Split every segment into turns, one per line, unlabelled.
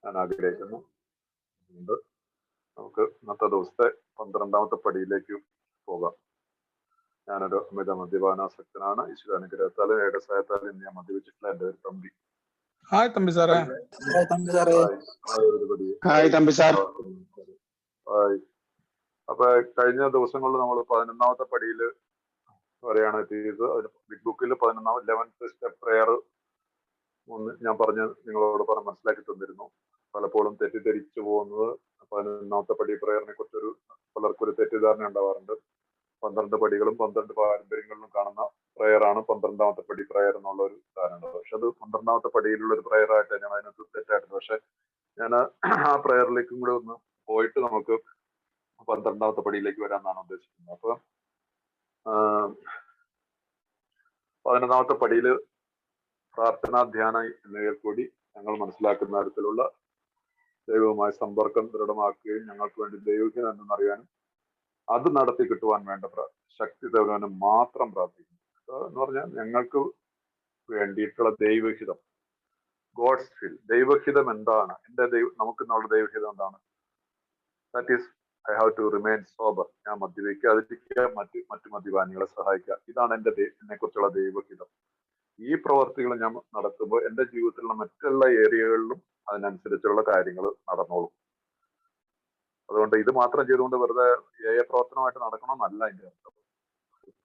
ഞാൻ ആഗ്രഹിക്കുന്നു. നമുക്ക് ഇന്നത്തെ ദിവസത്തെ 12ാമത്തെ പടിയിലേക്ക് പോകാം. ഞാനൊരു അമിത മദ്യപാനാസക്തനാണ്. ഈശ്വര അനുഗ്രഹത്താലും ഏകസഹായത്താലും ഇന്ന് ഞാൻ മദ്യപിച്ചിട്ടില്ല. എൻ്റെ ഒരു തമ്പി.
ഹായ് തമ്പി സാറേ.
അപ്പൊ കഴിഞ്ഞ ദിവസങ്ങളിൽ നമ്മൾ 11ാമത്തെ പടിയിൽ വരെയാണ് എത്തിയത്. ബിഗ് ബുക്കിൽ 11th സ്റ്റെപ്പ് പ്രെയർ ഞാൻ പറഞ്ഞ് നിങ്ങളോട് മനസ്സിലാക്കി തന്നിരുന്നു. പലപ്പോഴും തെറ്റിദ്ധരിച്ചു പോകുന്നത് 11ാമത്തെ പടി പ്രെയറിനെ കുറിച്ചൊരു പലർക്കൊരു തെറ്റിദ്ധാരണ ഉണ്ടാവാറുണ്ട്. 12 പടികളും 12 പാരമ്പര്യങ്ങളിലും കാണുന്ന പ്രെയറാണ് 12ാമത്തെ പടി പ്രെയർ എന്നുള്ള ഒരു ധാരണ. പക്ഷെ അത് 12ാമത്തെ പടിയിലുള്ള ഒരു പ്രെയർ ആയിട്ട് ഞാൻ അതിനകത്ത് തെറ്റായിട്ടുണ്ട്. പക്ഷെ ഞാൻ ആ പ്രെയറിലേക്കും കൂടെ ഒന്ന് പോയിട്ട് നമുക്ക് 12ാമത്തെ പടിയിലേക്ക് വരാമെന്നാണ് ഉദ്ദേശിക്കുന്നത്. അപ്പൊ 11ാമത്തെ പടിയില് പ്രാർത്ഥനാ ധ്യാന എന്നിവയിൽ കൂടി ഞങ്ങൾ മനസ്സിലാക്കുന്ന തരത്തിലുള്ള ദൈവവുമായി സമ്പർക്കം ദൃഢമാക്കുകയും ഞങ്ങൾക്ക് വേണ്ടി ദൈവഹിതം എന്തെന്നറിയാനും അത് നടത്തി കിട്ടുവാൻ വേണ്ട ശക്തി തരുവാനും മാത്രം പ്രാർത്ഥിക്കുന്നു. എന്ന് പറഞ്ഞാൽ ഞങ്ങൾക്ക് വേണ്ടിയിട്ടുള്ള ദൈവഹിതം, ഗോഡ്സ് വിൽ, ദൈവഹിതം എന്താണ്, നമുക്കെന്നുള്ള ദൈവഹിതം എന്താണ്? That is I have to remain sober. ഞാൻ മദ്യപിക്കാതിരിക്കുക, മറ്റു മദ്യപാനികളെ സഹായിക്കുക. ഇതാണ് എന്നെ കുറിച്ചുള്ള ദൈവഹിതം. ഈ പ്രവർത്തികൾ ഞാൻ നടത്തുമ്പോൾ എൻ്റെ ജീവിതത്തിലുള്ള മറ്റുള്ള ഏരിയകളിലും അതിനനുസരിച്ചുള്ള കാര്യങ്ങൾ നടന്നോളും. അതുകൊണ്ട് ഇത് മാത്രം ചെയ്തുകൊണ്ട് വെറുതെ പ്രവർത്തനമായിട്ട് നടക്കണമെന്നല്ല അതിൻ്റെ അർത്ഥം.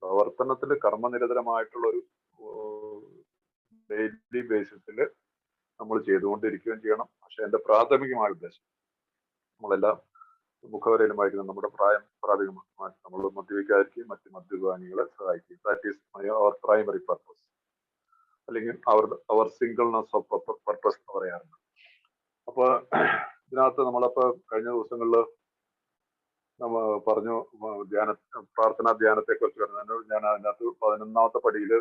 പ്രവർത്തനത്തിൽ കർമ്മനിരതരമായിട്ടുള്ള ഒരു ഡെയിലി ബേസിസിൽ നമ്മൾ ചെയ്തുകൊണ്ടിരിക്കുകയും ചെയ്യണം. പക്ഷെ എൻ്റെ പ്രാഥമികമായ ഉദ്ദേശം നമ്മളെല്ലാം മുഖവരയിലും വായിക്കുന്ന നമ്മുടെ പ്രാഥമികമായി നമ്മൾ മദ്യപിക്കാതിരിക്കുകയും മറ്റ് മദ്യപാനികളെ സഹായിക്കുകയും. ദാറ്റ് ഈസ് അവർ പ്രൈമറി പർപ്പസ്, അല്ലെങ്കിൽ അവർ സിംഗിൾനെസ് ഓഫ് പർപ്പസ് എന്ന് പറയാറുണ്ട്. അപ്പൊ ഇതിനകത്ത് നമ്മളപ്പോ കഴിഞ്ഞ ദിവസങ്ങളിൽ നമ്മൾ പറഞ്ഞു പ്രാർത്ഥനാ ധ്യാനത്തെ കുറിച്ച് പറഞ്ഞു. ഞാൻ അതിനകത്ത് 11ാമത്തെ പടിയില്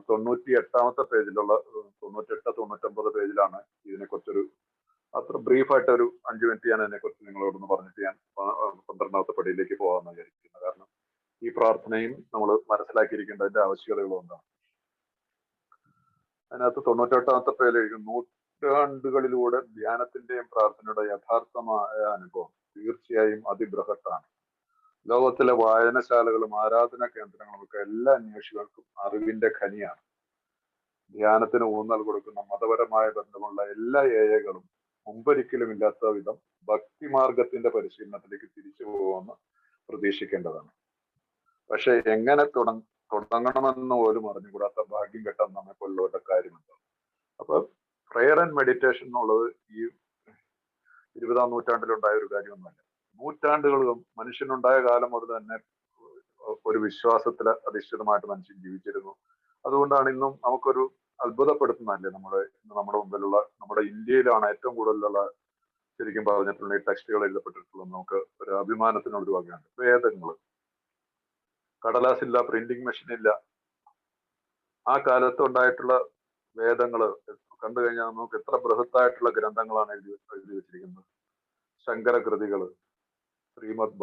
98ാമത്തെ പേജിലുള്ള 98, 99 പേജിലാണ് ഇതിനെക്കുറിച്ചൊരു അത്ര ബ്രീഫായിട്ട് ഒരു 5 മിനിറ്റ് ഞാൻ അതിനെക്കുറിച്ച് നിങ്ങളോടൊന്ന് പറഞ്ഞിട്ട് ഞാൻ 12ാമത്തെ പടിയിലേക്ക് പോകാമെന്ന് വിചാരിക്കുന്നത്. കാരണം ഈ പ്രാർത്ഥനയും നമ്മൾ മനസ്സിലാക്കിയിരിക്കേണ്ടതിന്റെ ആവശ്യകതകളും എന്താണ്. അതിനകത്ത് 98ാമത്തെ പേജിൽ നൂറ്റാണ്ടുകളിലൂടെ ധ്യാനത്തിന്റെയും പ്രാർത്ഥനയുടെ യഥാർത്ഥമായ അനുഭവം തീർച്ചയായും അതിബൃഹത്താണ്. ലോകത്തിലെ വായനശാലകളും ആരാധനാ കേന്ദ്രങ്ങളും ഒക്കെ എല്ലാ അന്വേഷികൾക്കും അറിവിന്റെ ഖനിയാണ്. ധ്യാനത്തിന് ഊന്നൽ കൊടുക്കുന്ന മതപരമായ ബന്ധമുള്ള എല്ലാ ഏയകളും മുമ്പൊരിക്കലും ഇല്ലാത്ത വിധം ഭക്തിമാർഗത്തിന്റെ പരിശീലനത്തിലേക്ക് തിരിച്ചു പോകുമെന്ന് പ്രതീക്ഷിക്കേണ്ടതാണ്. പക്ഷെ എങ്ങനെ തുടങ്ങണമെന്ന് പോലും അറിഞ്ഞുകൂടാത്ത ഭാഗ്യം കെട്ടാൻ നമ്മെ കൊല്ലുവരുടെ കാര്യമുണ്ടോ? അപ്പൊ പ്രെയർ ആൻഡ് മെഡിറ്റേഷൻ എന്നുള്ളത് ഈ 20ാം നൂറ്റാണ്ടിലുണ്ടായ ഒരു കാര്യമൊന്നുമല്ല. നൂറ്റാണ്ടുകളും മനുഷ്യനുണ്ടായ കാലം മുതൽ തന്നെ ഒരു വിശ്വാസത്തിൽ അധിഷ്ഠിതമായിട്ട് മനുഷ്യൻ ജീവിച്ചിരുന്നു. അതുകൊണ്ടാണ് ഇന്നും നമുക്കൊരു അത്ഭുതപ്പെടുത്തുന്നതല്ലേ നമ്മുടെ മുമ്പിലുള്ള, നമ്മുടെ ഇന്ത്യയിലാണ് ഏറ്റവും കൂടുതലുള്ള ശരിക്കും പറഞ്ഞിട്ടുള്ള ഈ ടെക്സ്റ്റുകൾ എഴുതപ്പെട്ടിട്ടുള്ളത്. നമുക്ക് ഒരു അഭിമാനത്തിനൊരു വകയാണ്. വേദങ്ങൾ, കടലാസില്ല, പ്രിന്റിംഗ് മെഷീൻ ഇല്ല. ആ കാലത്ത് ഉണ്ടായിട്ടുള്ള വേദങ്ങള് കണ്ടു കഴിഞ്ഞാൽ നമുക്ക് എത്ര ബൃഹത്തായിട്ടുള്ള ഗ്രന്ഥങ്ങളാണ് എഴുതി വെച്ചിരിക്കുന്നത്. ശങ്കരകൃതികള്, ശ്രീമദ്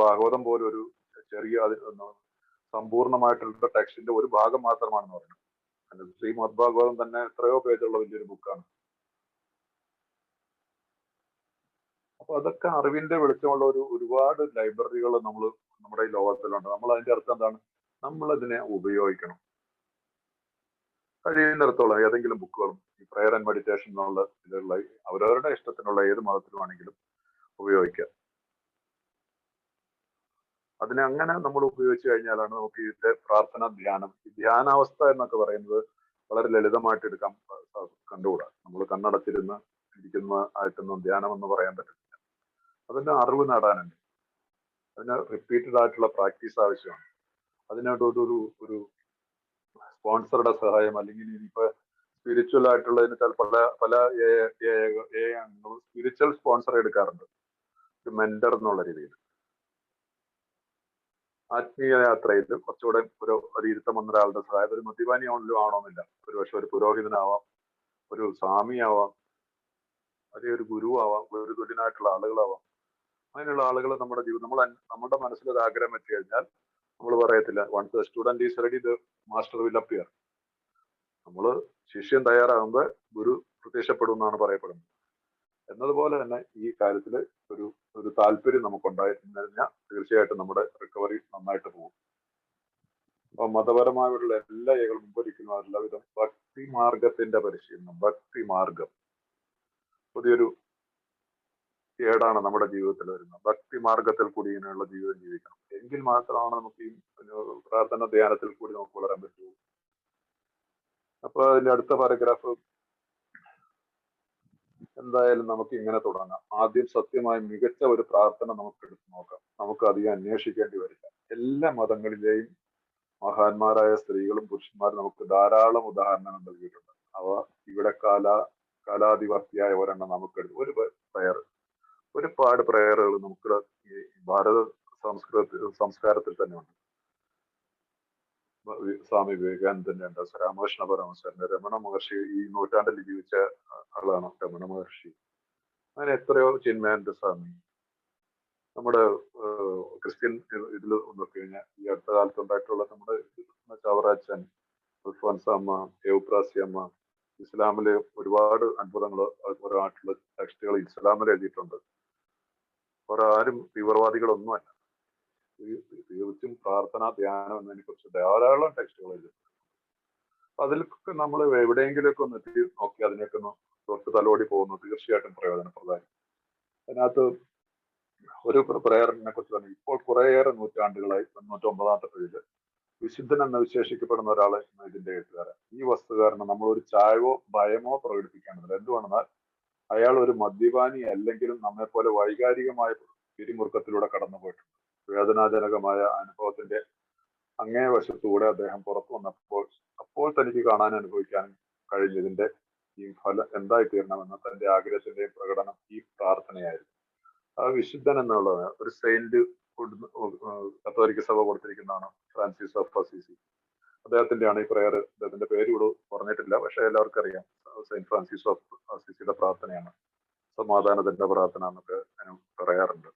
ഭാഗവതം പോലും ഒരു ചെറിയ സമ്പൂർണമായിട്ടുള്ള ടെക്സ്റ്റിന്റെ ഒരു ഭാഗം മാത്രമാണെന്ന് പറയുന്നത്. ശ്രീമദ് ഭാഗവതം തന്നെ എത്രയോ പേജുള്ള വലിയൊരു ബുക്കാണ്. അപ്പൊ അതൊക്കെ അറിവിന്റെ വെളിച്ചമുള്ള ഒരുപാട് ലൈബ്രറികൾ നമ്മുടെ ഈ ലോകത്തിലുണ്ട്. നമ്മൾ അതിന്റെ അർത്ഥം എന്താണ്? നമ്മളതിനെ ഉപയോഗിക്കണം. കഴിയുന്നിടത്തോളം ഏതെങ്കിലും ബുക്കുകളും ഈ പ്രെയർ ആൻഡ് മെഡിറ്റേഷൻ എന്നുള്ള ഇതിലുള്ള അവരവരുടെ ഇഷ്ടത്തിനുള്ള ഏത് മതത്തിലുമാണെങ്കിലും ഉപയോഗിക്കുക. അതിനെ അങ്ങനെ നമ്മൾ ഉപയോഗിച്ചു കഴിഞ്ഞാലാണ് നമുക്ക് ഇതിന്റെ പ്രാർത്ഥന ധ്യാനം, ഈ ധ്യാനാവസ്ഥ എന്നൊക്കെ പറയുന്നത് വളരെ ലളിതമായിട്ട് എടുക്കാൻ കണ്ടുകൂടാ. നമ്മൾ കണ്ണടച്ചിരുന്ന് ഇരിക്കുന്ന ആയിട്ടൊന്നും ധ്യാനം എന്ന് പറയാൻ പറ്റില്ല. അതിന്റെ അറിവ് നേടാനുണ്ട്. അതിന് റിപ്പീറ്റഡ് ആയിട്ടുള്ള പ്രാക്ടീസ് ആവശ്യമാണ്. അതിനായിട്ടൊരു സ്പോൺസറുടെ സഹായം, അല്ലെങ്കിൽ ഇനിയിപ്പോ സ്പിരിച്വൽ ആയിട്ടുള്ളതിന് പല സ്പിരിച്വൽ സ്പോൺസർ എടുക്കാറുണ്ട്, ഒരു മെന്റർ എന്നുള്ള രീതിയിൽ. ആത്മീയ യാത്രയിൽ കുറച്ചുകൂടെ ഒരു ഇരുത്തം വന്ന ഒരാളുടെ സഹായം, ഒരു മദ്യപാനി ആവണമെന്നില്ല, ഒരുപക്ഷെ ഒരു പുരോഹിതനാവാം, ഒരു സ്വാമിയാവാം, അല്ലെങ്കിൽ ഒരു ഗുരുവാവാം, ഒരു തുല്യനായിട്ടുള്ള ആളുകളാവാം. അങ്ങനെയുള്ള ആളുകൾ നമ്മുടെ ജീവിതം, നമ്മുടെ മനസ്സിലൊരു ആഗ്രഹം വെച്ച് കഴിഞ്ഞാൽ നമ്മൾ പറയത്തില്ല, once the student is ready the master will appear. നമ്മൾ ശിഷ്യൻ തയ്യാറാകുമ്പോൾ ഗുരു പ്രത്യക്ഷപ്പെടും എന്നാണ് പറയപ്പെടുന്നത്. എന്നതുപോലെ തന്നെ ഈ കാര്യത്തിൽ ഒരു ഒരു താല്പര്യം നമുക്കുണ്ടായിരുന്നു കഴിഞ്ഞാൽ തീർച്ചയായിട്ടും നമ്മുടെ റിക്കവറി നന്നായിട്ട് പോകും. അപ്പൊ മതപരമായുള്ള എല്ലാ ഏകളും മുമ്പൊരിക്കുന്ന എല്ലാവിധം ഭക്തി മാർഗത്തിന്റെ പരിശീലനം, ഭക്തി മാർഗം പുതിയൊരു ഏടാണ് നമ്മുടെ ജീവിതത്തിൽ വരുന്നത്. ഭക്തി മാർഗത്തിൽ കൂടി ഇങ്ങനെയുള്ള ജീവിതം ജീവിക്കണം. എങ്കിൽ മാത്രമാണ് നമുക്ക് ഈ പ്രാർത്ഥന ധ്യാനത്തിൽ കൂടി നമുക്ക് വളരാൻ പറ്റൂ. അപ്പൊ അതിന്റെ അടുത്ത പാരഗ്രാഫ് എന്തായാലും നമുക്ക് ഇങ്ങനെ തുടങ്ങാം. ആദ്യം സത്യമായി മികച്ച ഒരു പ്രാർത്ഥന നമുക്ക് എടുത്തു നോക്കാം. നമുക്ക് അധികം അന്വേഷിക്കേണ്ടി വരില്ല. എല്ലാ മതങ്ങളിലെയും മഹാന്മാരായ സ്ത്രീകളും പുരുഷന്മാരും നമുക്ക് ധാരാളം ഉദാഹരണങ്ങൾ നൽകിയിട്ടുണ്ട്. അവ ഇവിടെ കാലാധിപത്യായ ഒരെണ്ണം നമുക്ക് എടുത്തു. ഒരു പ്രയർ, ഒരുപാട് പ്രയറുകൾ നമുക്ക് ഈ ഭാരത സംസ്കാരത്തിൽ തന്നെ ഉണ്ട്. സ്വാമി വിവേകാനന്ദന്റെ ഉണ്ട്, രാമകൃഷ്ണ പരമഹംസന്റെ, രമണ മഹർഷി ഈ നൂറ്റാണ്ടിൽ ജീവിച്ച ആളാണ് രമണ മഹർഷി. അങ്ങനെ എത്രയോ, ചിന്മയാനന്ദ സ്വാമി, നമ്മുടെ ക്രിസ്ത്യൻ ഇതിൽ നോക്കി കഴിഞ്ഞാൽ ഈ അടുത്ത കാലത്ത് ഉണ്ടായിട്ടുള്ള നമ്മുടെ ചവറാച്ചൻ, അൽഫോൻസാമ്മ, എവുപ്രാസിയമ്മ, ഇസ്ലാമില് ഒരുപാട് അത്ഭുതങ്ങൾ ഒരുപാടുള്ള ടെക്സ്റ്റുകൾ ഇസ്ലാമിൽ എഴുതിയിട്ടുണ്ട്. ഒരാരും തീവ്രവാദികളൊന്നുമല്ല. തീർച്ചയായും പ്രാർത്ഥന, ധ്യാനം എന്നതിനെ കുറിച്ച് ധാരാളം ടെക്സ്റ്റുകൾ എഴുതിയിട്ടുണ്ട്. അതിലൊക്കെ നമ്മൾ എവിടെയെങ്കിലുമൊക്കെ ഒന്ന് എത്തി നോക്കി അതിനൊക്കെ ഒന്ന് തൊട്ട് തലോടി പോകുന്നു തീർച്ചയായിട്ടും പ്രയോജനപ്രദമായി. അതിനകത്ത് ഒരു പ്രയറിനെ കുറിച്ച് പറഞ്ഞു. ഇപ്പോൾ കുറേയേറെ നൂറ്റാണ്ടുകളായി 99-ാമത്തെ പേജില് വിശുദ്ധൻ എന്ന് വിശേഷിക്കപ്പെടുന്ന ഒരാള് ഇതിന്റെ എഴുത്തുകാരൻ. ഈ വസ്തുകാരന് നമ്മൾ ഒരു ചായവോ ഭയമോ പ്രകടിപ്പിക്കേണ്ടതില്ല. എന്തുകൊണ്ടെന്നാൽ അയാൾ ഒരു മദ്യപാനി അല്ലെങ്കിലും നമ്മെ പോലെ വൈകാരികമായ പിരിമുറുക്കത്തിലൂടെ കടന്നുപോയിട്ടുണ്ട്. വേദനാജനകമായ അനുഭവത്തിന്റെ അങ്ങേ വശത്തൂടെ അദ്ദേഹം പുറത്തു വന്നപ്പോൾ അപ്പോൾ തനിക്ക് കാണാൻ അനുഭവിക്കാൻ കഴിഞ്ഞതിന്റെ ഈ ഫലം എന്തായി തീരണമെന്ന് തന്റെ ആഗ്രഹത്തിന്റെയും പ്രകടനം ഈ പ്രാർത്ഥനയായിരുന്നു. ആ വിശുദ്ധൻ എന്നുള്ളത് ഒരു സെയിന്റ് കത്തോലിക്ക സഭ കൊടുത്തിരിക്കുന്നതാണ്, ഫ്രാൻസിസ് ഓഫ് അസീസി. അദ്ദേഹത്തിന്റെയാണ് ഈ പ്രയർ. അദ്ദേഹത്തിന്റെ പേര് ഇവിടെ പറഞ്ഞിട്ടില്ല, പക്ഷെ എല്ലാവർക്കും അറിയാം. സെയിന്റ് ഫ്രാൻസിസ് ഓഫ് അസീസിയുടെ പ്രാർത്ഥനയാണ്, സമാധാനത്തിന്റെ പ്രാർത്ഥന എന്നൊക്കെ ഞാൻ പറയാറുണ്ട്.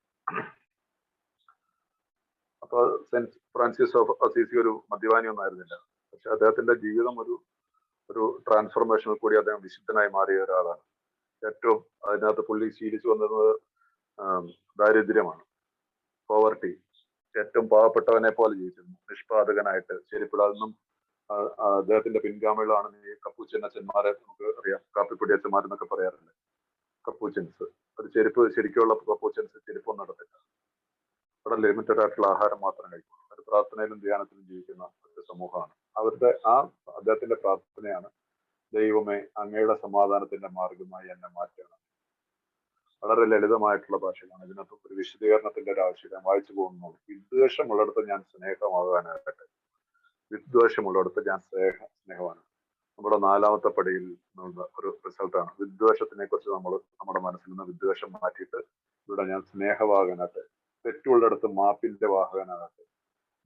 അപ്പൊ സെന്റ് ഫ്രാൻസിസ് ഓഫ് അസീസി ഒരു മദ്യപാനി ഒന്നും ആയിരുന്നില്ല. പക്ഷെ അദ്ദേഹത്തിന്റെ ജീവിതം ഒരു ട്രാൻസ്ഫോർമേഷനിൽ കൂടി അദ്ദേഹം വിശുദ്ധനായി മാറിയ ഒരാളാണ്. ഏറ്റവും അതിനകത്ത് പുള്ളി ശീലിച്ചു വന്നത് ദാരിദ്ര്യമാണ്, പോവർട്ടി. ഏറ്റവും പാവപ്പെട്ടവനെ പോലെ ജീവിച്ചിരുന്നു, നിഷ്പാതകനായിട്ട്, ചെരുപ്പിടാതൊന്നും. അദ്ദേഹത്തിന്റെ പിൻഗാമികളാണ് ഈ കപ്പൂച്ചൻ അച്ഛന്മാരെ നമുക്ക് അറിയാം, കാപ്പിപ്പൊടി അച്ഛന്മാരെന്നൊക്കെ പറയാറില്ലേ, കപ്പൂച്ചൻസ്. ഒരു ചെരുപ്പ്, ശരിക്കുള്ള കപ്പൂച്ചൻസ് ചെരുപ്പൊന്നും നടത്തില്ല. അവിടെ ലിമിറ്റഡ് ആയിട്ടുള്ള ആഹാരം മാത്രം കഴിക്കും. ഒരു പ്രാർത്ഥനയിലും ധ്യാനത്തിലും ജീവിക്കുന്ന ഒരു സമൂഹമാണ് അവരുടെ. അദ്ദേഹത്തിന്റെ പ്രാർത്ഥനയാണ്, ദൈവമേ അങ്ങയുടെ സമാധാനത്തിന്റെ മാർഗമായി എന്നെ മാറ്റണം. വളരെ ലളിതമായിട്ടുള്ള ഭാഷയാണ്. ഇതിനകത്ത് ഒരു വിശദീകരണത്തിന്റെ ഒരു ആവശ്യമില്ല, വായിച്ചു പോകുന്നു. വിദ്വേഷമുള്ളിടത്ത് ഞാൻ സ്നേഹമാകാനാകട്ടെ, വിദ്വേഷമുള്ളിടത്ത് ഞാൻ സ്നേഹമാണ്. നമ്മുടെ 4-ാമത്തെ പടിയിൽ നിന്നുള്ള ഒരു റിസൾട്ടാണ്. വിദ്വേഷത്തിനെ കുറിച്ച് നമ്മുടെ മനസ്സിൽ നിന്ന് വിദ്വേഷം മാറ്റിയിട്ട് ഇവിടെ ഞാൻ സ്നേഹവാഹകനാകട്ടെ, തെറ്റുള്ളിടത്ത് മാപ്പിന്റെ വാഹകനാകട്ടെ,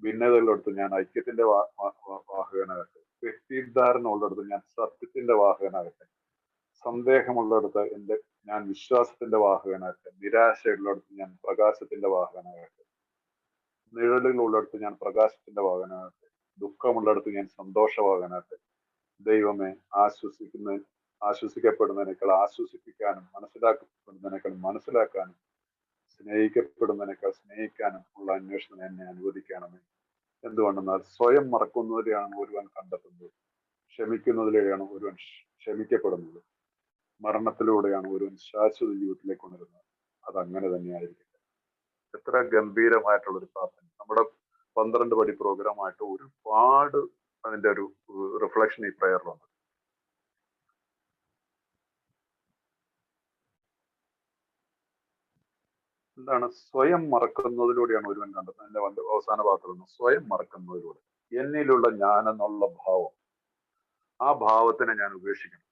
ഭിന്നതകളിടത്ത് ഞാൻ ഐക്യത്തിന്റെ വാഹകനാകട്ടെ, തെറ്റിദ്ധാരണ ഉള്ളിടത്ത് ഞാൻ സത്യത്തിന്റെ വാഹകനാകട്ടെ, സന്ദേഹമുള്ളിടത്ത് ഞാൻ വിശ്വാസത്തിന്റെ വാഹകനാകട്ടെ, നിരാശയുള്ളിടത്ത് ഞാൻ പ്രകാശത്തിന്റെ വാഹകനാകട്ടെ, നിഴലുകളുള്ളിടത്ത് ഞാൻ പ്രകാശത്തിന്റെ വാഹകനാകട്ടെ, ദുഃഖമുള്ളിടത്ത് ഞാൻ സന്തോഷവാഹകനാകട്ടെ. ദൈവമേ, ആശ്വസിക്കപ്പെടുന്നതിനേക്കാൾ ആശ്വസിപ്പിക്കാനും, മനസ്സിലാക്കപ്പെടുന്നതിനേക്കാൾ മനസ്സിലാക്കാനും, സ്നേഹിക്കപ്പെടുന്നതിനേക്കാൾ സ്നേഹിക്കാനും ഉള്ള അന്വേഷണം എന്നെ അനുവദിക്കണമേ. എന്തുകൊണ്ടെന്നാൽ സ്വയം മറക്കുന്നതിലെയാണ് ഒരുവൻ കണ്ടെത്തുന്നത്, ക്ഷമിക്കുന്നതിലെയാണ് ഒരുവൻ ക്ഷമിക്കപ്പെടുന്നത്, മരണത്തിലൂടെയാണ് ഒരുവൻ ശാശ്വത ജീവിതത്തിലേക്ക് കൊണ്ടുവരുന്നത്. അതങ്ങനെ തന്നെയായിരിക്കും. എത്ര ഗംഭീരമായിട്ടുള്ളൊരു പ്രാർത്ഥന. നമ്മുടെ 12 പടി പ്രോഗ്രാമായിട്ട് ഒരുപാട് അതിന്റെ ഒരു റിഫ്ലക്ഷൻ ഈ പ്രയറിലുണ്ട്. എന്താണ്? സ്വയം മറക്കുന്നതിലൂടെയാണ് ഒരുവൻ കണ്ടെത്തുന്നത്. അതിന്റെ അവസാന ഭാഗത്തിൽ നിന്ന് സ്വയം മറക്കുന്നതിലൂടെ എന്നിലുള്ള ഞാൻ എന്നുള്ള ഭാവം, ആ ഭാവത്തിനെ ഞാൻ ഉപേക്ഷിക്കണം.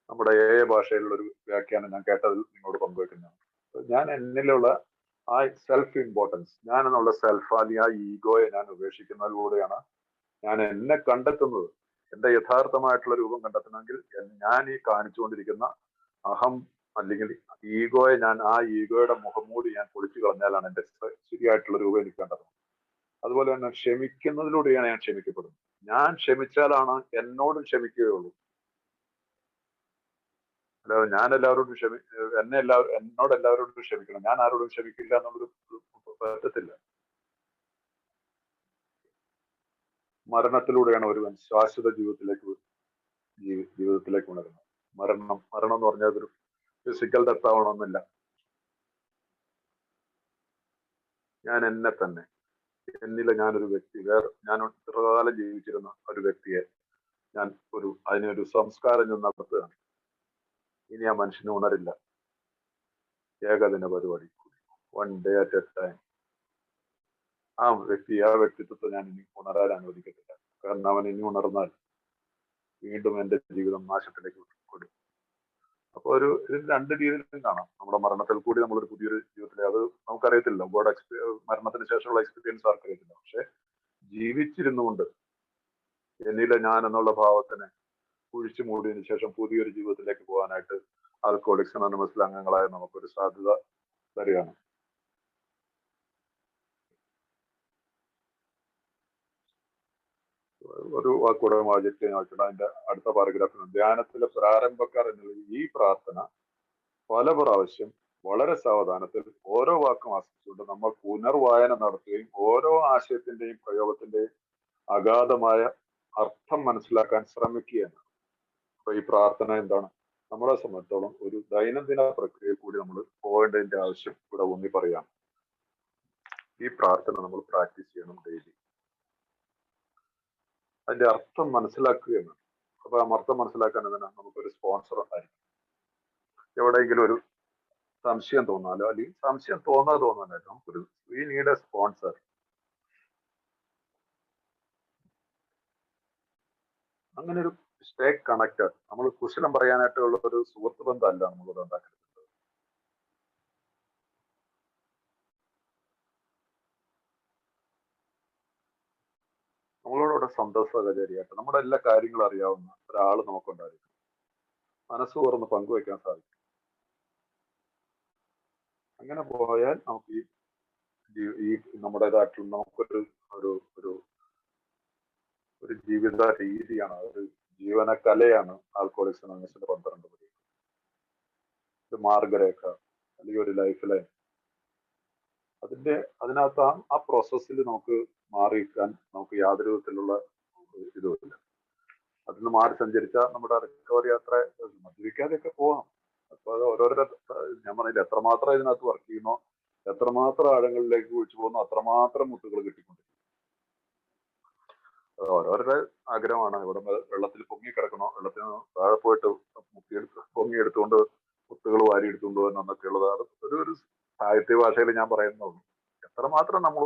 നമ്മുടെ ഭാഷയിലുള്ള ഒരു വ്യാഖ്യാനം ഞാൻ കേട്ടതിൽ നിങ്ങളോട് പങ്കുവെക്കുന്നതാണ്. ഞാൻ എന്നിലുള്ള ആ സെൽഫ് ഇമ്പോർട്ടൻസ്, ഞാൻ എന്നുള്ള സെൽഫ്, അല്ലെങ്കിൽ ആ ഈഗോയെ ഞാൻ ഉപേക്ഷിക്കുന്നതിലൂടെയാണ് ഞാൻ എന്നെ കണ്ടെത്തുന്നത്. എന്റെ യഥാർത്ഥമായിട്ടുള്ള രൂപം കണ്ടെത്തണമെങ്കിൽ ഞാൻ ഈ കാണിച്ചുകൊണ്ടിരിക്കുന്ന അഹം അല്ലെങ്കിൽ ഈഗോയെ ആ ഈഗോയുടെ മുഖംമൂടി ഞാൻ പൊളിച്ചു കളഞ്ഞാലാണ് എന്റെ ശരിയായിട്ടുള്ള രൂപം എനിക്ക് കണ്ടെത്തുന്നത്. അതുപോലെ തന്നെ ക്ഷമിക്കുന്നതിലൂടെയാണ് ഞാൻ ക്ഷമിക്കപ്പെടുന്നത്. ഞാൻ ക്ഷമിച്ചാലാണ് എന്നോടും ക്ഷമിക്കുകയുള്ളൂ. അല്ലാതെ ഞാൻ എല്ലാവരോടും എന്നോട് എല്ലാവരോടും ക്ഷമിക്കണം, ഞാൻ ആരോടും ക്ഷമിക്കില്ല എന്നുള്ളൊരു പറ്റത്തില്ല. മരണത്തിലൂടെയാണ് ഒരുവൻ ശാശ്വത ജീവിതത്തിലേക്ക് ഉണരുന്നത്. മരണം എന്ന് പറഞ്ഞാൽ അതൊരു ഫിസിക്കൽ ഡെത്ത് ആവണമെന്നില്ല. ഞാൻ എന്നെ തന്നെ, എന്നിലെ ഞാനൊരു വ്യക്തി, ഞാൻ ദീർഘകാലം ജീവിച്ചിരുന്ന ഒരു വ്യക്തിയെ ഞാൻ അതിനൊരു സംസ്കാരം ഞാൻ നടത്തുകയാണ്. ഇനി ആ മനുഷ്യന് ഉണരില്ല. ഏകദിന പരിപാടി, 1 day at a time. ആ വ്യക്തിത്വത്തെ ഞാൻ ഇനി ഉണരാൻ അനുവദിക്കത്തില്ല. കാരണം അവൻ ഇനി ഉണർന്നാൽ വീണ്ടും എന്റെ ജീവിതം നാശത്തിലേക്ക് കൊടുക്കും. അപ്പൊ ഇതിൽ രണ്ട് രീതിയിലും കാണാം. നമ്മുടെ മരണത്തിൽ കൂടി നമ്മളൊരു പുതിയൊരു ജീവിതത്തിലെ, അത് നമുക്കറിയത്തില്ല, മരണത്തിന് ശേഷമുള്ള എക്സ്പീരിയൻസ് ആർക്കറിയത്തില്ല. പക്ഷെ ജീവിച്ചിരുന്നുകൊണ്ട് എന്നിലെ ഞാൻ എന്നുള്ള ഭാവത്തിനെ കുഴിച്ചു മൂടിയതിനു ശേഷം പുതിയൊരു ജീവിതത്തിലേക്ക് പോകാനായിട്ട് ആൽക്കഹോളിക്സ് അനോണിമസിലെ അംഗങ്ങളായ നമുക്കൊരു സാധ്യത തരികയാണ്. ഒരു വാക്കൂടെ വാചിട്ട് അതിന്റെ അടുത്ത പാരഗ്രാഫിൽ, ധ്യാനത്തിലെ പ്രാരംഭക്കാർ എന്നുള്ള ഈ പ്രാർത്ഥന പല പ്രാവശ്യം വളരെ സാവധാനത്തിൽ ഓരോ വാക്കും ആസ്വദിച്ചുകൊണ്ട് നമ്മൾ പുനർവായന നടത്തുകയും ഓരോ ആശയത്തിന്റെയും പ്രയോഗത്തിന്റെയും അഗാധമായ അർത്ഥം മനസ്സിലാക്കാൻ ശ്രമിക്കുകയാണ്. അപ്പൊ ഈ പ്രാർത്ഥന എന്താണ്? നമ്മളെ സംബന്ധിച്ചോളം ഒരു ദൈനംദിന പ്രക്രിയയിൽ കൂടി നമ്മൾ പോകേണ്ടതിന്റെ ആവശ്യം ഇവിടെ ഊന്നി പറയാം. ഈ പ്രാർത്ഥന നമ്മൾ പ്രാക്ടീസ് ചെയ്യണം ഡെയിലി. അതിന്റെ അർത്ഥം മനസ്സിലാക്കുകയാണ്. അപ്പൊ ആ അർത്ഥം മനസ്സിലാക്കാൻ നമുക്കൊരു സ്പോൺസർ ഉണ്ടായിരിക്കും. എവിടെയെങ്കിലും ഒരു സംശയം തോന്നാലോ, അല്ലെങ്കിൽ സംശയം തോന്നാനല്ല, നമുക്കൊരു വി നീഡ് എ സ്പോൺസർ. അങ്ങനെ ഒരു സ്റ്റേ കണക്റ്റഡ്, നമ്മൾ കുശലം പറയാനായിട്ടുള്ള ഒരു സുഹൃത്ത് ബന്ധമല്ല നമ്മളിവിടെ ഉണ്ടാക്കുന്നത്. നമ്മളോട് സ്വന്തം സഹചര്യമായിട്ട് നമ്മുടെ എല്ലാ കാര്യങ്ങളും അറിയാവുന്ന ഒരാൾ നമുക്കുണ്ടായിരിക്കും. മനസ്സ് തുറന്ന് പങ്കുവയ്ക്കാൻ സാധിക്കും. അങ്ങനെ പോയാൽ നമുക്ക് ഈ നമ്മുടേതായിട്ടുള്ള നമുക്കൊരു ഒരു ഒരു ഒരു ജീവിത രീതിയാണ്, ഒരു ജീവന കലയാണ് ആൽക്കഹോളിക്സ് അനോണിമസിന്റെ 12 പടി. ഒരു മാർഗരേഖ അല്ലെങ്കിൽ ഒരു ലൈഫ് ലൈൻ. അതിനകത്ത് ആ പ്രോസസ്സിൽ നമുക്ക് മാറിയിരിക്കാൻ നമുക്ക് യാതൊരു വിധത്തിലുള്ള ഇതുമില്ല. അതിൽ നിന്ന് മാറി സഞ്ചരിച്ചാൽ നമ്മുടെ റിക്കവറി യാത്ര മദ്യപിക്കാതെയൊക്കെ പോവാം. അപ്പൊ അത് ഓരോരുടെ, ഞാൻ പറഞ്ഞില്ല, എത്രമാത്രം ഇതിനകത്ത് വർക്ക് ചെയ്യുന്നോ, എത്രമാത്രം ആഴങ്ങളിലേക്ക് കുഴിച്ചു പോകുന്നു, അത്രമാത്രം മുട്ടുകൾ കിട്ടിക്കൊണ്ടിരിക്കും. അത് ഓരോരുടെ ആഗ്രഹമാണ്. ഇവിടെ വെള്ളത്തിൽ പൊങ്ങിക്കിടക്കണോ, വെള്ളത്തിന് താഴെ പോയിട്ട് പൊങ്ങിയെടുത്തുകൊണ്ട് മുത്തുകൾ വാരി എടുത്തുകൊണ്ട് എന്നൊക്കെ ഉള്ളത് ഒരു സാഹിത്യ ഭാഷയിൽ ഞാൻ പറയുന്നുള്ളൂ. എത്രമാത്രം നമ്മൾ